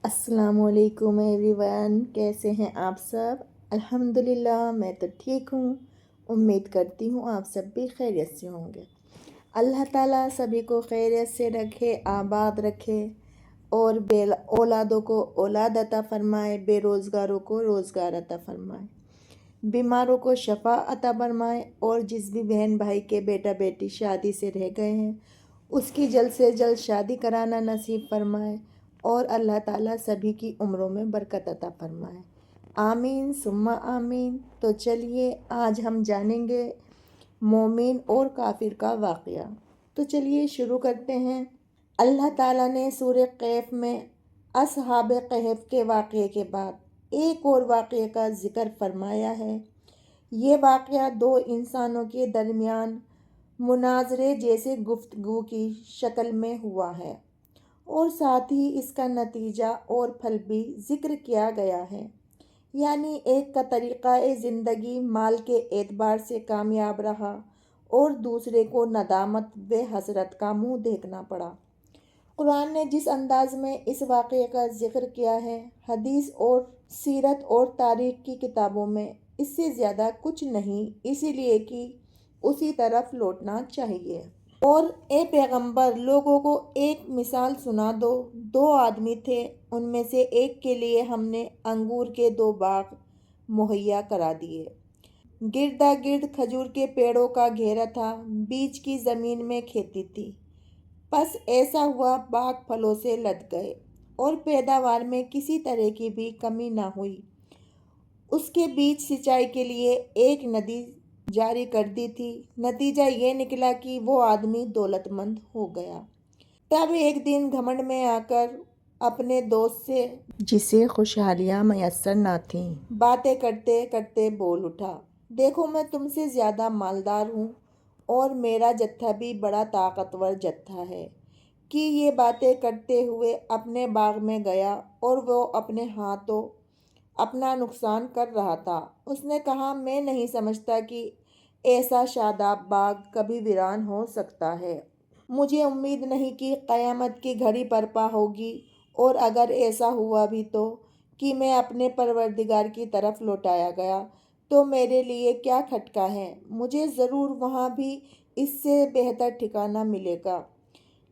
السلام علیکم every one, کیسے ہیں آپ سب؟ الحمدللہ میں تو ٹھیک ہوں۔ امید کرتی ہوں آپ سب بھی خیریت سے ہوں گے۔ اللہ تعالیٰ سبھی کو خیریت سے رکھے، آباد رکھے، اور بے اولادوں کو اولاد عطا فرمائے، بے روزگاروں کو روزگار عطا فرمائے، بیماروں کو شفا عطا فرمائے، اور جس بھی بہن بھائی کے بیٹا بیٹی شادی سے رہ گئے ہیں اس کی جلد سے جلد شادی کرانا نصیب فرمائے، اور اللہ تعالیٰ سبھی کی عمروں میں برکت عطا فرمائے، آمین ثم آمین۔ تو چلیے آج ہم جانیں گے مومن اور کافر کا واقعہ۔ تو چلیے شروع کرتے ہیں۔ اللہ تعالیٰ نے سورہ کہف میں اصحاب کہف کے واقعے کے بعد ایک اور واقعے کا ذکر فرمایا ہے۔ یہ واقعہ دو انسانوں کے درمیان مناظرے جیسے گفتگو کی شکل میں ہوا ہے، اور ساتھ ہی اس کا نتیجہ اور پھل بھی ذکر کیا گیا ہے، یعنی ایک کا طریقہ زندگی مال کے اعتبار سے کامیاب رہا اور دوسرے کو ندامت و حسرت کا منہ دیکھنا پڑا۔ قرآن نے جس انداز میں اس واقعے کا ذکر کیا ہے، حدیث اور سیرت اور تاریخ کی کتابوں میں اس سے زیادہ کچھ نہیں، اسی لیے کہ اسی طرف لوٹنا چاہیے۔ اور اے پیغمبر، لوگوں کو ایک مثال سنا دو۔ دو آدمی تھے، ان میں سے ایک کے لیے ہم نے انگور کے دو باغ مہیا کرا دیے۔ گردا گرد کھجور کے پیڑوں کا گھیرا تھا، بیچ کی زمین میں کھیتی تھی۔ بس ایسا ہوا باغ پھلوں سے لد گئے اور پیداوار میں کسی طرح کی بھی کمی نہ ہوئی۔ اس کے بیچ سینچائی کے لیے ایک ندی جاری کر دی تھی۔ نتیجہ یہ نکلا کہ وہ آدمی دولت مند ہو گیا۔ تب ایک دن گھمنڈ میں آ کر اپنے دوست سے، جسے خوشحالیاں میسر نہ تھیں، باتیں کرتے کرتے بول اٹھا، دیکھو میں تم سے زیادہ مالدار ہوں اور میرا جتھا بھی بڑا طاقتور جتھا ہے۔ کہ یہ باتیں کرتے ہوئے اپنے باغ میں گیا اور وہ اپنے ہاتھوں اپنا نقصان کر رہا تھا۔ اس نے کہا، میں نہیں سمجھتا کہ ایسا شاداب باغ کبھی ویران ہو سکتا ہے۔ مجھے امید نہیں کہ قیامت کی گھڑی برپا ہوگی، اور اگر ایسا ہوا بھی تو کہ میں اپنے پروردگار کی طرف لوٹایا گیا تو میرے لیے کیا کھٹکا ہے، مجھے ضرور وہاں بھی اس سے بہتر ٹھکانہ ملے گا۔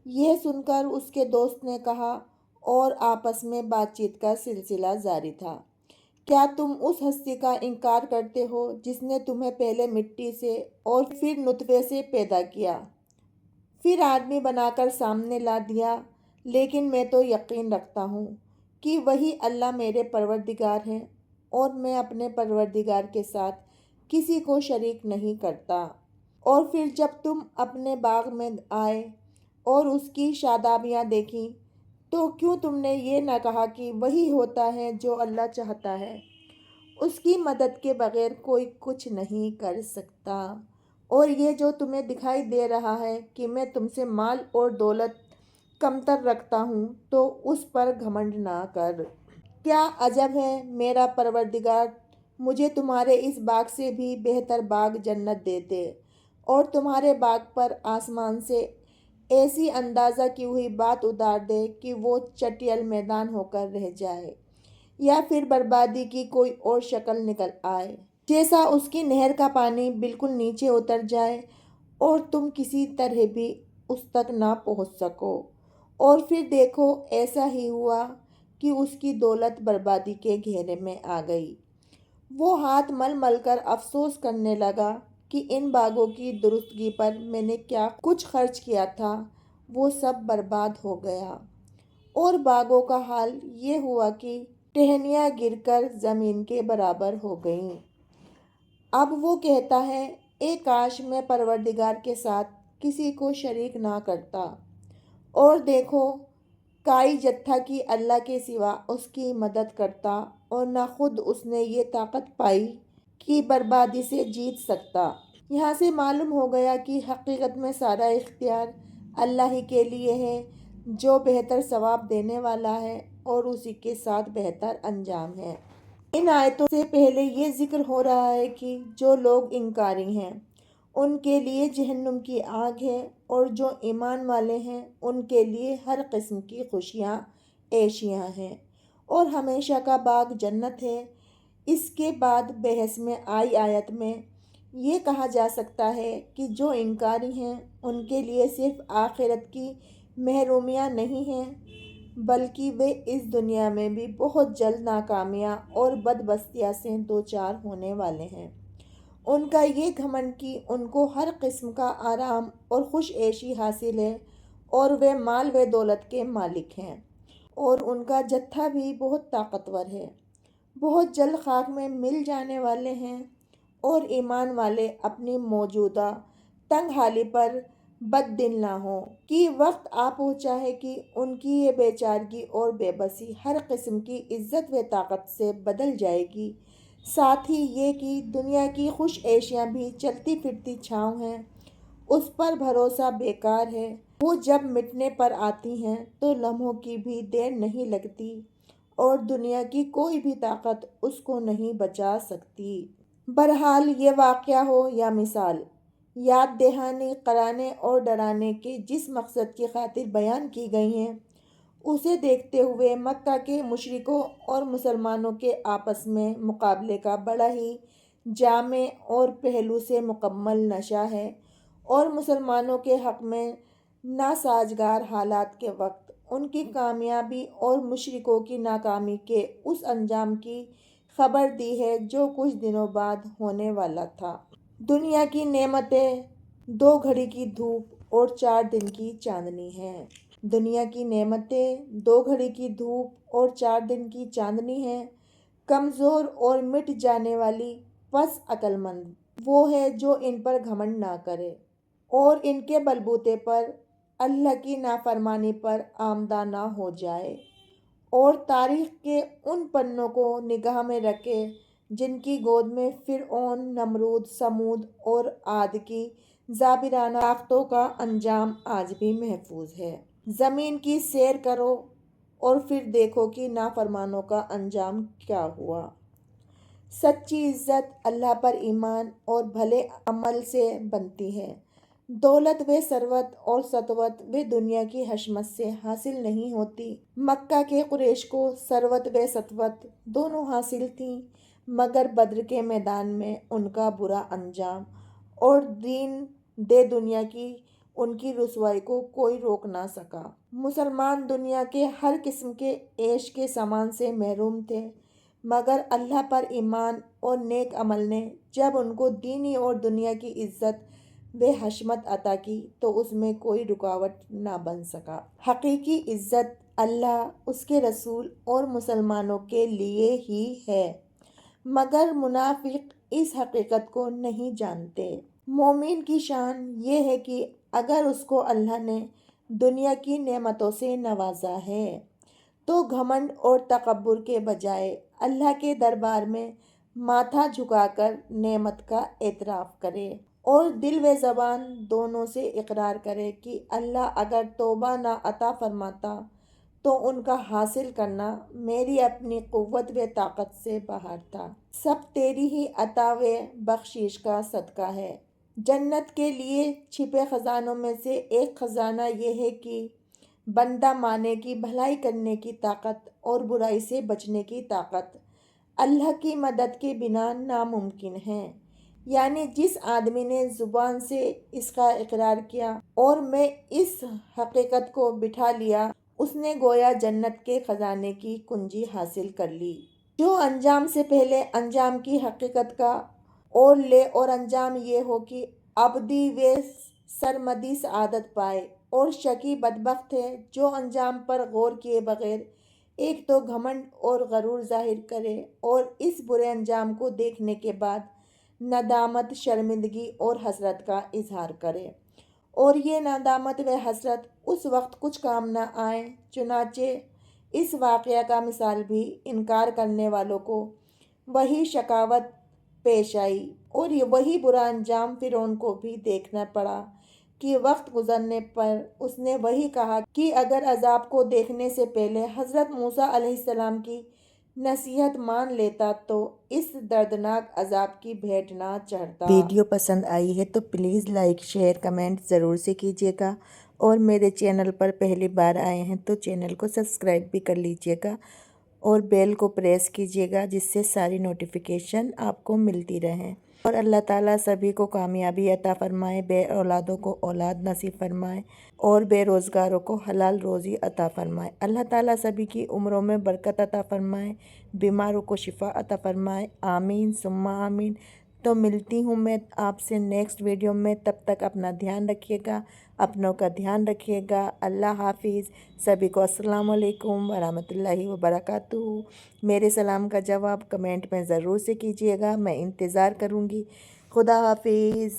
یہ سن کر اس کے دوست نے کہا، اور آپس میں بات چیت کا سلسلہ جاری تھا، کیا تم اس ہستی کا انکار کرتے ہو جس نے تمہیں پہلے مٹی سے اور پھر نطفے سے پیدا کیا، پھر آدمی بنا کر سامنے لا دیا؟ لیکن میں تو یقین رکھتا ہوں کہ وہی اللہ میرے پروردگار ہیں، اور میں اپنے پروردگار کے ساتھ کسی کو شریک نہیں کرتا۔ اور پھر جب تم اپنے باغ میں آئے اور اس کی شادابیاں دیکھیں تو کیوں تم نے یہ نہ کہا کہ وہی ہوتا ہے جو اللہ چاہتا ہے؟ اس کی مدد کے بغیر کوئی کچھ نہیں کر سکتا۔ اور یہ جو تمہیں دکھائی دے رہا ہے کہ میں تم سے مال اور دولت کمتر رکھتا ہوں، تو اس پر گھمنڈ نہ کر۔ کیا عجب ہے، میرا پروردگار مجھے تمہارے اس باغ سے بھی بہتر باغ جنت دے دے، اور تمہارے باغ پر آسمان سے ایسی اندازہ کی ہوئی بات اتار دے کہ وہ چٹیل میدان ہو کر رہ جائے، یا پھر بربادی کی کوئی اور شکل نکل آئے، جیسا اس کی نہر کا پانی بالکل نیچے اتر جائے اور تم کسی طرح بھی اس تک نہ پہنچ سکو۔ اور پھر دیکھو ایسا ہی ہوا کہ اس کی دولت بربادی کے گھیرے میں آ گئی۔ وہ ہاتھ مل مل کر افسوس کرنے لگا کہ ان باغوں کی درستگی پر میں نے کیا کچھ خرچ کیا تھا، وہ سب برباد ہو گیا۔ اور باغوں کا حال یہ ہوا کہ ٹہنیاں گر کر زمین کے برابر ہو گئیں۔ اب وہ کہتا ہے، اے کاش میں پروردگار کے ساتھ کسی کو شریک نہ کرتا، اور دیکھو کائی جتھا کی اللہ کے سوا اس کی مدد کرتا، اور نہ خود اس نے یہ طاقت پائی کہ بربادی سے جیت سکتا۔ یہاں سے معلوم ہو گیا کہ حقیقت میں سارا اختیار اللہ ہی کے لیے ہے، جو بہتر ثواب دینے والا ہے اور اسی کے ساتھ بہتر انجام ہے۔ ان آیتوں سے پہلے یہ ذکر ہو رہا ہے کہ جو لوگ انکاری ہیں ان کے لیے جہنم کی آگ ہے، اور جو ایمان والے ہیں ان کے لیے ہر قسم کی خوشیاں عیشیاں ہیں۔ اور ہمیشہ کا باغ جنت ہے۔ اس کے بعد بحث میں آئی آیت میں یہ کہا جا سکتا ہے کہ جو انکاری ہیں ان کے لیے صرف آخرت کی محرومیاں نہیں ہیں بلکہ وہ اس دنیا میں بھی بہت جلد ناکامیاں اور بدبختیاں سے دوچار ہونے والے ہیں۔ ان کا یہ گھمنڈ کہ ان کو ہر قسم کا آرام اور خوش عیشی حاصل ہے اور وہ مال و دولت کے مالک ہیں اور ان کا جتھا بھی بہت طاقتور ہے، بہت جلد خاک میں مل جانے والے ہیں، اور ایمان والے اپنی موجودہ تنگ حالی پر بد دل نہ ہوں کہ وقت آ پہنچا ہے کہ ان کی یہ بے چارگی اور بے بسی ہر قسم کی عزت و طاقت سے بدل جائے گی۔ ساتھ ہی یہ کہ دنیا کی خوش عیشیاں بھی چلتی پھرتی چھاؤں ہیں، اس پر بھروسہ بیکار ہے، وہ جب مٹنے پر آتی ہیں تو لمحوں کی بھی دیر نہیں لگتی اور دنیا کی کوئی بھی طاقت اس کو نہیں بچا سکتی۔ بہرحال یہ واقعہ ہو یا مثال، یاد دہانی کرانے اور ڈرانے کے جس مقصد کی خاطر بیان کی گئی ہیں، اسے دیکھتے ہوئے مکہ کے مشرکوں اور مسلمانوں کے آپس میں مقابلے کا بڑا ہی جامع اور پہلو سے مکمل نشہ ہے، اور مسلمانوں کے حق میں ناسازگار حالات کے وقت ان کی کامیابی اور مشرکوں کی ناکامی کے اس انجام کی خبر دی ہے جو کچھ دنوں بعد ہونے والا تھا۔ دنیا کی نعمتیں 2 گھڑی کی دھوپ اور 4 دن کی چاندنی ہیں۔ دنیا کی نعمتیں 2 گھڑی کی دھوپ اور 4 دن کی چاندنی ہیں۔ کمزور اور مٹ جانے والی، پس عقل مند وہ ہے جو ان پر گھمنڈ نہ کرے اور ان کے بلبوتے پر اللہ کی نافرمانی پر آمادہ نہ ہو جائے، اور تاریخ کے ان پنوں کو نگاہ میں رکھے جن کی گود میں فرعون، نمرود، سمود اور عاد کی جابرانہ طاقتوں کا انجام آج بھی محفوظ ہے۔ زمین کی سیر کرو اور پھر دیکھو کہ نافرمانوں کا انجام کیا ہوا۔ سچی عزت اللہ پر ایمان اور بھلے عمل سے بنتی ہے۔ دولت و ثروت اور سطوت و دنیا کی حشمت سے حاصل نہیں ہوتی۔ مکہ کے قریش کو ثروت و سطوت دونوں حاصل تھیں، مگر بدر کے میدان میں ان کا برا انجام اور دین دنیا کی ان کی رسوائی کو کوئی روک نہ سکا۔ مسلمان دنیا کے ہر قسم کے عیش کے سامان سے محروم تھے، مگر اللہ پر ایمان اور نیک عمل نے جب ان کو دینی اور دنیا کی عزت و حشمت عطا کی تو اس میں کوئی رکاوٹ نہ بن سکا۔ حقیقی عزت اللہ، اس کے رسول اور مسلمانوں کے لیے ہی ہے، مگر منافق اس حقیقت کو نہیں جانتے۔ مومن کی شان یہ ہے کہ اگر اس کو اللہ نے دنیا کی نعمتوں سے نوازا ہے تو گھمنڈ اور تکبر کے بجائے اللہ کے دربار میں ماتھا جھکا کر نعمت کا اعتراف کرے اور دل و زبان دونوں سے اقرار کرے کہ اللہ اگر توبہ نہ عطا فرماتا تو ان کا حاصل کرنا میری اپنی قوت و طاقت سے باہر تھا۔ سب تیری ہی عطا و بخشش کا صدقہ ہے۔ جنت کے لیے چھپے خزانوں میں سے ایک خزانہ یہ ہے کہ بندہ مانے کی بھلائی کرنے کی طاقت اور برائی سے بچنے کی طاقت اللہ کی مدد کے بنا ناممکن ہے۔ یعنی جس آدمی نے زبان سے اس کا اقرار کیا اور میں اس حقیقت کو بٹھا لیا، اس نے گویا جنت کے خزانے کی کنجی حاصل کر لی۔ جو انجام سے پہلے انجام کی حقیقت کا اور لے اور انجام یہ ہو کہ ابدی و سرمدی سعادت پائے، اور شقی بدبخت ہے جو انجام پر غور کیے بغیر ایک تو گھمنڈ اور غرور ظاہر کرے اور اس برے انجام کو دیکھنے کے بعد ندامت، شرمندگی اور حسرت کا اظہار کرے، اور یہ ندامت و حسرت اس وقت کچھ کام نہ آئے۔ چنانچہ اس واقعہ کا مثال بھی انکار کرنے والوں کو وہی شقاوت پیش آئی اور وہی برا انجام فرعون کو بھی دیکھنا پڑا کہ وقت گزرنے پر اس نے وہی کہا کہ اگر عذاب کو دیکھنے سے پہلے حضرت موسیٰ علیہ السلام کی نصیحت مان لیتا تو اس دردناک عذاب کی بھیٹ نہ چڑھتا۔ ویڈیو پسند آئی ہے تو پلیز لائک، شیئر، کمنٹ ضرور سے کیجیے گا، اور میرے چینل پر پہلی بار آئے ہیں تو چینل کو سبسکرائب بھی کر لیجیے گا اور بیل کو پریس کیجیے گا جس سے ساری نوٹیفیکیشن آپ کو ملتی رہیں۔ اور اللہ تعالیٰ سبھی کو کامیابی عطا فرمائے، بے اولادوں کو اولاد نصیب فرمائے اور بے روزگاروں کو حلال روزی عطا فرمائے۔ اللہ تعالیٰ سبھی کی عمروں میں برکت عطا فرمائے، بیماروں کو شفا عطا فرمائے، آمین ثم آمین۔ تو ملتی ہوں میں آپ سے نیکسٹ ویڈیو میں، تب تک اپنا دھیان رکھیے گا، اپنوں کا دھیان رکھیے گا۔ اللہ حافظ۔ سبھی کو السلام علیکم ورحمۃ اللہ وبرکاتہ۔ میرے سلام کا جواب کمنٹ میں ضرور سے کیجیے گا، میں انتظار کروں گی۔ خدا حافظ۔